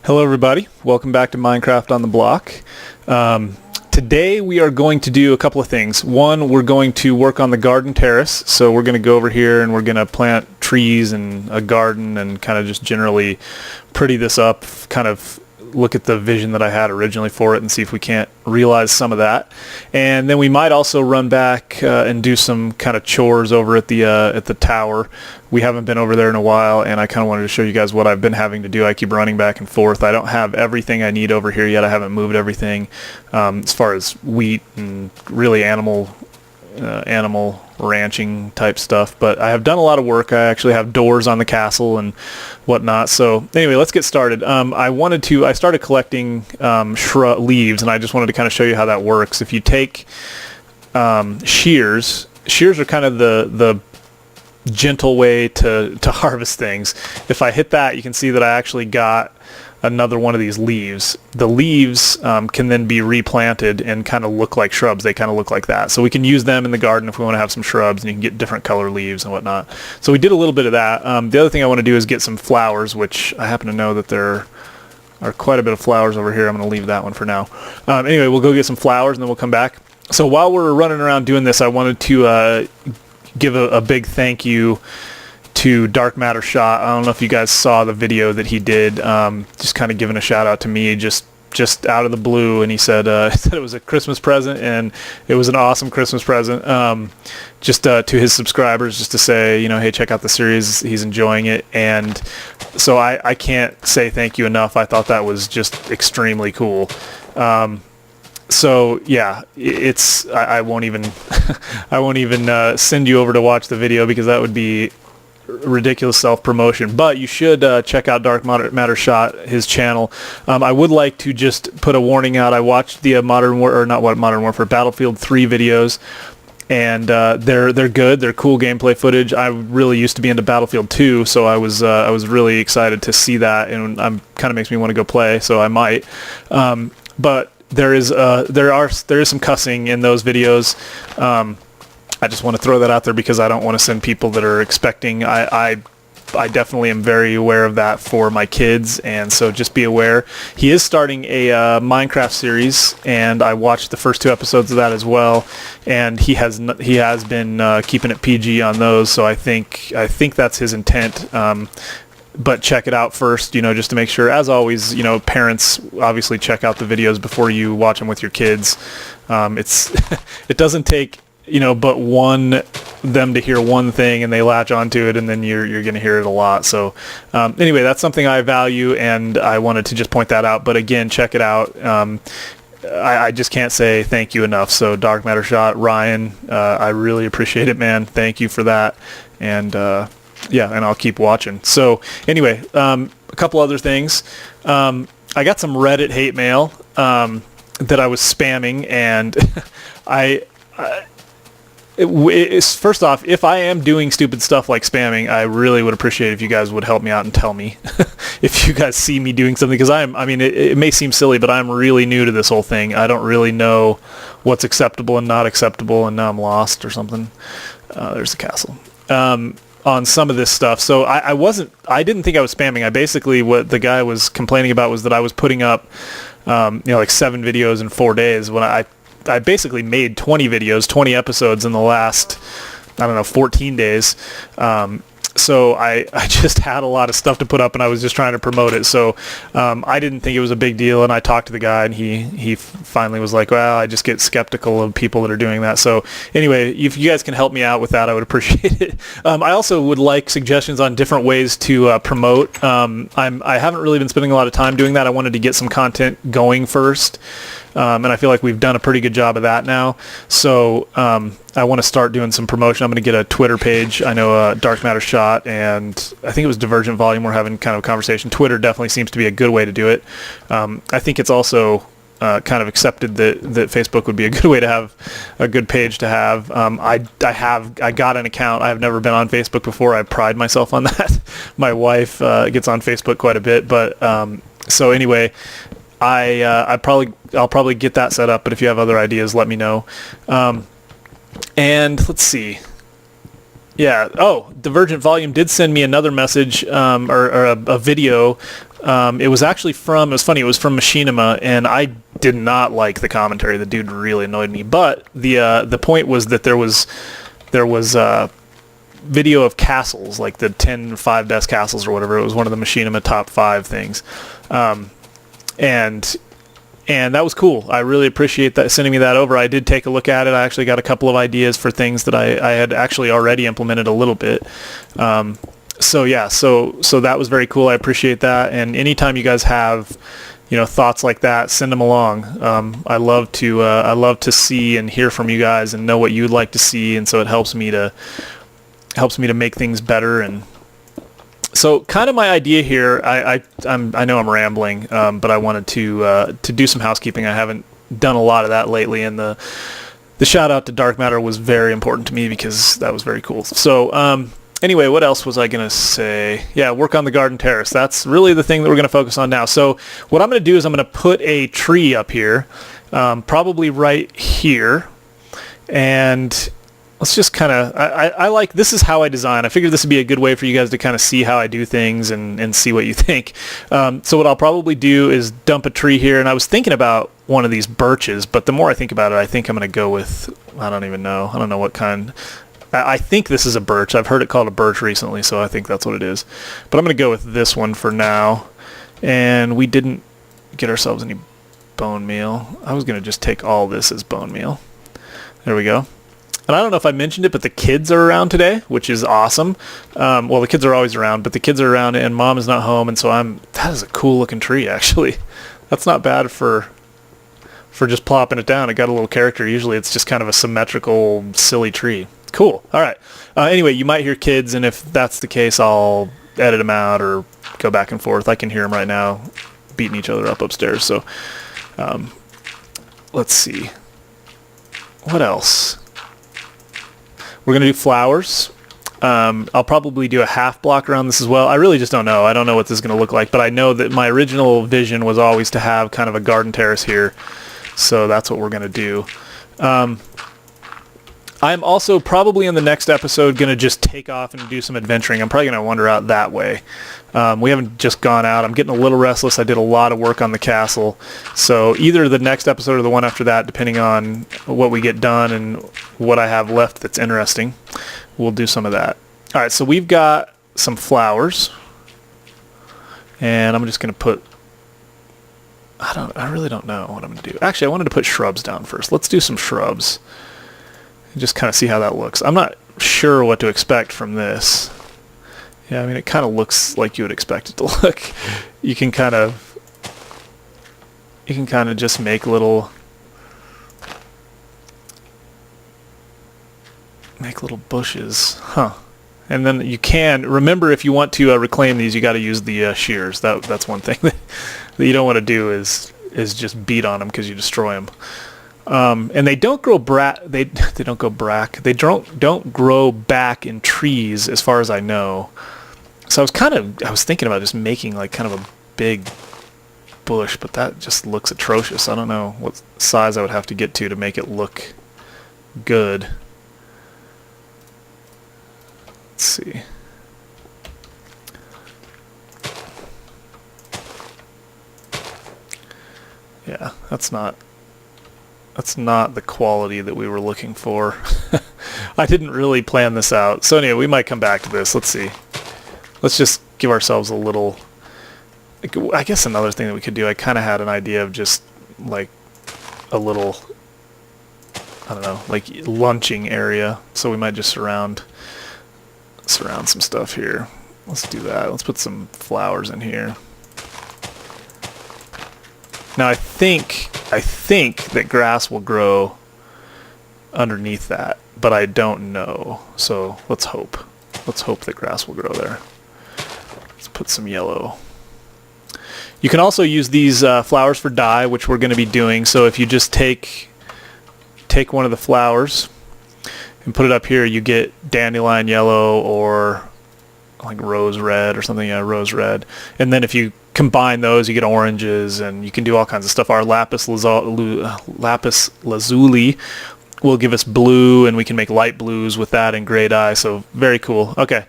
Hello everybody, welcome back to Minecraft on the Block. Today we are going to do a couple of things. One, we're going to work on the garden terrace, so we're going to go over here and we're going to plant trees and a garden and kind of just generally pretty this up, kind of look at the vision that I had originally for it and see if we can't realize some of that. And then we might also run back and do some kind of chores over at the tower. We haven't been over there in a while, and I kind of wanted to show you guys what I've been having to do. I keep running back and forth. I don't have everything I need over here yet. I haven't moved everything as far as wheat and really animal ranching type stuff, but I have done a lot of work. I actually have doors on the castle and whatnot. So anyway, let's get started. I started collecting shrub leaves, and I just wanted to kind of show you how that works. If you take shears are kind of the gentle way to harvest things. If I hit that, you can see that I actually got another one of these leaves. The leaves can then be replanted and kind of look like shrubs. They kind of look like that. So we can use them in the garden if we want to have some shrubs, and you can get different color leaves and whatnot. So we did a little bit of that. The other thing I want to do is get some flowers, which I happen to know that there are quite a bit of flowers over here. I'm going to leave that one for now. Anyway, we'll go get some flowers and then we'll come back. So while we're running around doing this, I wanted to give a big thank you to Dark Matter Shot. I don't know if you guys saw the video that he did, just kind of giving a shout out to me just out of the blue, and he said it was a Christmas present, and it was an awesome Christmas present, just to his subscribers, just to say, you know, hey, check out the series, he's enjoying it. And so I can't say thank you enough. I thought that was just extremely cool. So yeah, I won't even send you over to watch the video because that would be ridiculous self-promotion, but you should check out Dark Matter Shot, his channel. I would like to just put a warning out. I watched the Modern Warfare Battlefield 3 videos, and they're good. They're cool gameplay footage. I really used to be into Battlefield 2, so I was really excited to see that, and kind of makes me want to go play. So I might, but there is some cussing in those videos. I just want to throw that out there because I don't want to send people that are expecting. I definitely am very aware of that for my kids, and so just be aware. He is starting a Minecraft series, and I watched the first 2 episodes of that as well, and he has been keeping it PG on those, so I think that's his intent. But check it out first, you know, just to make sure. As always, you know, parents obviously check out the videos before you watch them with your kids. It doesn't take, you know, but them to hear one thing and they latch onto it, and then you're going to hear it a lot. So anyway, that's something I value, and I wanted to just point that out. But again, check it out. I just can't say thank you enough. So Dark Matter Shot, Ryan, I really appreciate it, man. Thank you for that. And yeah, and I'll keep watching. So anyway, a couple other things. I got some Reddit hate mail that I was spamming, and first off, if I am doing stupid stuff like spamming, I really would appreciate if you guys would help me out and tell me if you guys see me doing something, because it may seem silly, but I'm really new to this whole thing. I don't really know what's acceptable and not acceptable, and now I'm lost or something. There's the castle. On some of this stuff. So I didn't think I was spamming. I basically, what the guy was complaining about was that I was putting up, like 7 videos in 4 days, when I basically made 20 videos, 20 episodes in the last, 14 days. So I just had a lot of stuff to put up, and I was just trying to promote it. So I didn't think it was a big deal, and I talked to the guy, and he finally was like, well, I just get skeptical of people that are doing that. So anyway, if you guys can help me out with that, I would appreciate it. I also would like suggestions on different ways to promote. I haven't really been spending a lot of time doing that. I wanted to get some content going first. And I feel like we've done a pretty good job of that now. So I want to start doing some promotion. I'm going to get a Twitter page. I know Dark Matter Shot, and I think it was Divergent Volume. We're having kind of a conversation. Twitter definitely seems to be a good way to do it. I think it's also kind of accepted that Facebook would be a good way to have a good page to have. I got an account. I have never been on Facebook before. I pride myself on that. My wife gets on Facebook quite a bit, but so anyway, I'll probably get that set up, but if you have other ideas, let me know. And let's see. Yeah. Oh, Divergent Volume did send me another message or a video It was actually it was funny, it was from Machinima, and I did not like the commentary. The dude really annoyed me. But the point was that there was video of castles, like the 10 5 best castles or whatever. It was one of the Machinima top 5 things. And that was cool. I really appreciate that, sending me that over. I did take a look at it. I actually got a couple of ideas for things that I had actually already implemented a little bit. So yeah, so that was very cool. I appreciate that. And anytime you guys have, thoughts like that, send them along. I love to see and hear from you guys and know what you'd like to see. And so it helps me to make things better. And so kind of my idea here, I know I'm rambling, but I wanted to do some housekeeping. I haven't done a lot of that lately, and the shout out to Dark Matter was very important to me because that was very cool. So anyway, what else was I going to say? Yeah, work on the garden terrace. That's really the thing that we're going to focus on now. So what I'm going to do is I'm going to put a tree up here, probably right here, and let's just kind of, I like, this is how I design. I figured this would be a good way for you guys to kind of see how I do things and see what you think. So what I'll probably do is dump a tree here, and I was thinking about one of these birches, but the more I think about it, I think I'm going to go with, I don't know what kind. I think this is a birch. I've heard it called a birch recently, so I think that's what it is. But I'm going to go with this one for now. And we didn't get ourselves any bone meal. I was going to just take all this as bone meal. There we go. And I don't know if I mentioned it, but the kids are around today, which is awesome. Well, the kids are always around, but the kids are around, and Mom is not home, and so that is a cool looking tree, actually. That's not bad for just plopping it down. It got a little character. Usually it's just kind of a symmetrical, silly tree. Cool. All right. Anyway, you might hear kids, and if that's the case, I'll edit them out or go back and forth. I can hear them right now beating each other up upstairs. So let's see. What else? We're going to do flowers. I'll probably do a half block around this as well. I really just don't know. I don't know what this is going to look like, but I know that my original vision was always to have kind of a garden terrace here. So that's what we're going to do. I'm also probably in the next episode going to just take off and do some adventuring. I'm probably going to wander out that way. We haven't just gone out. I'm getting a little restless. I did a lot of work on the castle. So either the next episode or the one after that, depending on what we get done and what I have left that's interesting, we'll do some of that. All right, so we've got some flowers. And I'm just going to put... I really don't know what I'm going to do. Actually, I wanted to put shrubs down first. Let's do some shrubs. And just kind of see how that looks. I'm not sure what to expect from this. Yeah, I mean, it kind of looks like you would expect it to look. You can kind of just make little bushes, huh? And then you can remember, if you want to reclaim these, you got to use the shears. That's one thing that you don't want to do is just beat on them because you destroy them. And they don't grow They don't grow back in trees, as far as I know. So I was thinking about just making like kind of a big bush, but that just looks atrocious. I don't know what size I would have to get to make it look good. Let's see. Yeah, that's not the quality that we were looking for. I didn't really plan this out. So anyway, we might come back to this. Let's see. Let's just give ourselves a little... I guess another thing that we could do, I kind of had an idea of just like a little, I don't know, like lunching area. So we might just surround some stuff here. Let's do that. Let's put some flowers in here. Now I think that grass will grow underneath that, but I don't know. So let's hope. Let's hope that grass will grow there. Let's put some yellow. You can also use these flowers for dye, which we're going to be doing. So if you just take one of the flowers and put it up here, you get dandelion yellow or like rose red or something. Yeah, rose red. And then if you combine those, you get oranges, and you can do all kinds of stuff. Our lapis lazuli will give us blue, and we can make light blues with that and gray dye. So very cool. Okay.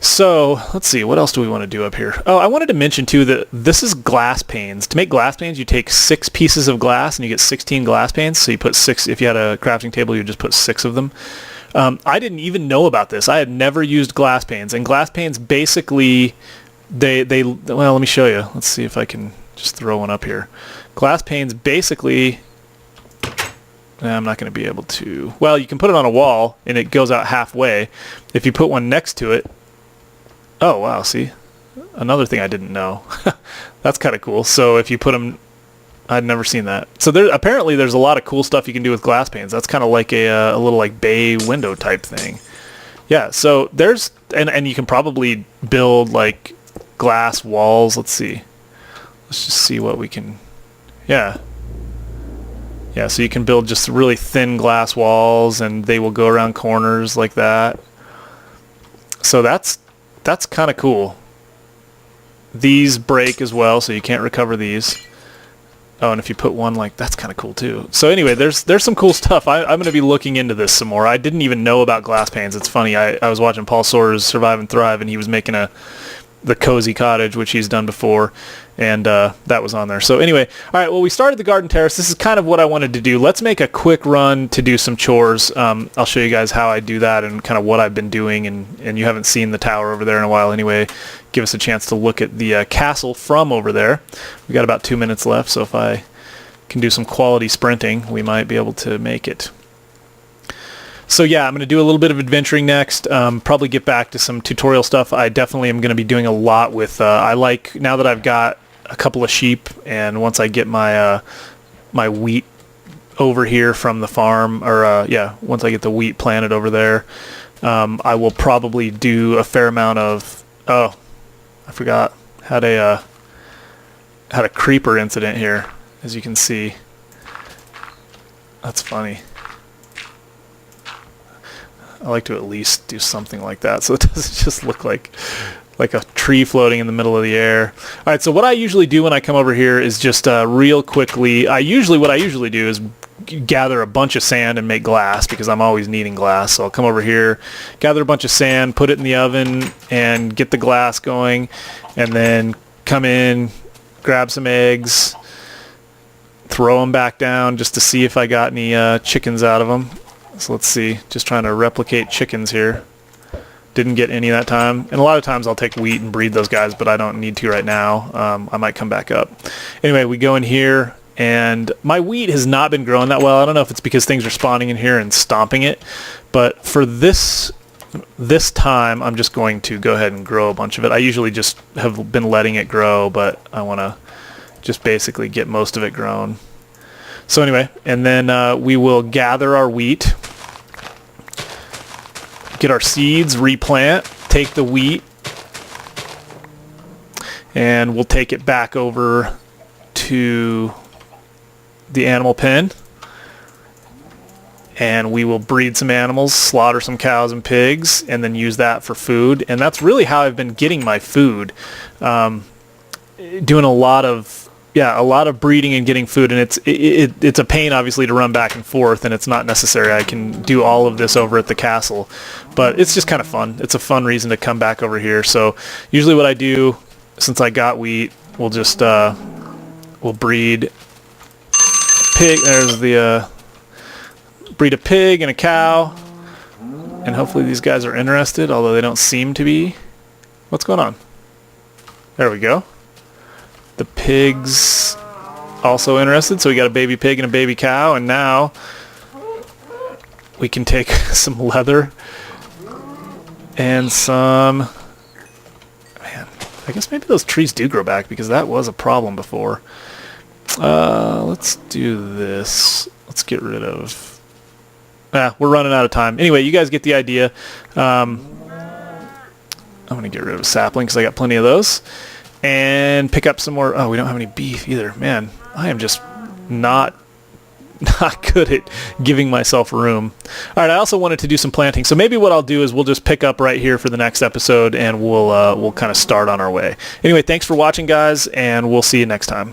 So let's see, what else do we want to do up here? Oh, I wanted to mention too that this is glass panes. To make glass panes, you take 6 pieces of glass and you get 16 glass panes. So you put 6, if you had a crafting table, you just put 6 of them. I didn't even know about this. I had never used glass panes, and glass panes basically, well, let me show you. Let's see if I can just throw one up here. Glass panes basically, I'm not going to be able to, well, you can put it on a wall and it goes out halfway. If you put one next to it, oh wow, see, another thing I didn't know. That's kind of cool. So if you put them, I'd never seen that. So apparently there's a lot of cool stuff you can do with glass panes. That's kind of like a little like bay window type thing. Yeah, so there's, and you can probably build like glass walls. Let's see. Let's just see what we can, yeah. Yeah, so you can build just really thin glass walls and they will go around corners like that. So that's kind of cool. These break as well, so you can't recover these. Oh, and if you put one like, that's kind of cool too. So anyway, there's some cool stuff. I'm going to be looking into this some more. I didn't even know about glass panes. It's funny. I was watching Paul Soares' Survive and Thrive, and he was making the cozy cottage, which he's done before, and that was on there. So anyway, all right, well, we started the garden terrace. This is kind of what I wanted to do. Let's make a quick run to do some chores. I'll show you guys how I do that and kind of what I've been doing, and you haven't seen the tower over there in a while anyway. Give us a chance to look at the castle from over there. We got about 2 minutes left, so if I can do some quality sprinting, we might be able to make it. So yeah, I'm going to do a little bit of adventuring next, probably get back to some tutorial stuff. I definitely am going to be doing a lot with, I like, now that I've got a couple of sheep, and once I get my my wheat over here from the farm, or yeah, once I get the wheat planted over there, I will probably do a fair amount of, oh, I forgot, had a creeper incident here, as you can see. That's funny. I like to at least do something like that so it doesn't just look like a tree floating in the middle of the air. All right, so what I usually do when I come over here is just real quickly, what I usually do is gather a bunch of sand and make glass, because I'm always needing glass. So I'll come over here, gather a bunch of sand, put it in the oven, and get the glass going, and then come in, grab some eggs, throw them back down just to see if I got any chickens out of them. So let's see, just trying to replicate chickens here. Didn't get any that time. And a lot of times I'll take wheat and breed those guys, but I don't need to right now. I might come back up. Anyway, we go in here, and my wheat has not been growing that well. I don't know if it's because things are spawning in here and stomping it, but for this time, I'm just going to go ahead and grow a bunch of it. I usually just have been letting it grow, but I want to just basically get most of it grown. So anyway, and then we will gather our wheat, get our seeds, replant, take the wheat, and we'll take it back over to the animal pen, and we will breed some animals, slaughter some cows and pigs, and then use that for food. And that's really how I've been getting my food, doing a lot of breeding and getting food, and it's a pain obviously to run back and forth, and it's not necessary. I can do all of this over at the castle, but it's just kind of fun. It's a fun reason to come back over here. So usually what I do, since I got wheat, we'll just we'll breed pig. There's the breed a pig and a cow, and hopefully these guys are interested, although they don't seem to be. What's going on? There we go. The pig's also interested, so we got a baby pig and a baby cow, and now we can take some leather and some, man, I guess maybe those trees do grow back, because that was a problem before. Let's do this. Let's get rid of, we're running out of time. Anyway, you guys get the idea. I'm going to get rid of a sapling because I got plenty of those. And pick up some more. Oh, we don't have any beef either. Man, I am just not good at giving myself room. All right, I also wanted to do some planting. So maybe what I'll do is we'll just pick up right here for the next episode, and we'll kind of start on our way. Anyway, thanks for watching, guys, and we'll see you next time.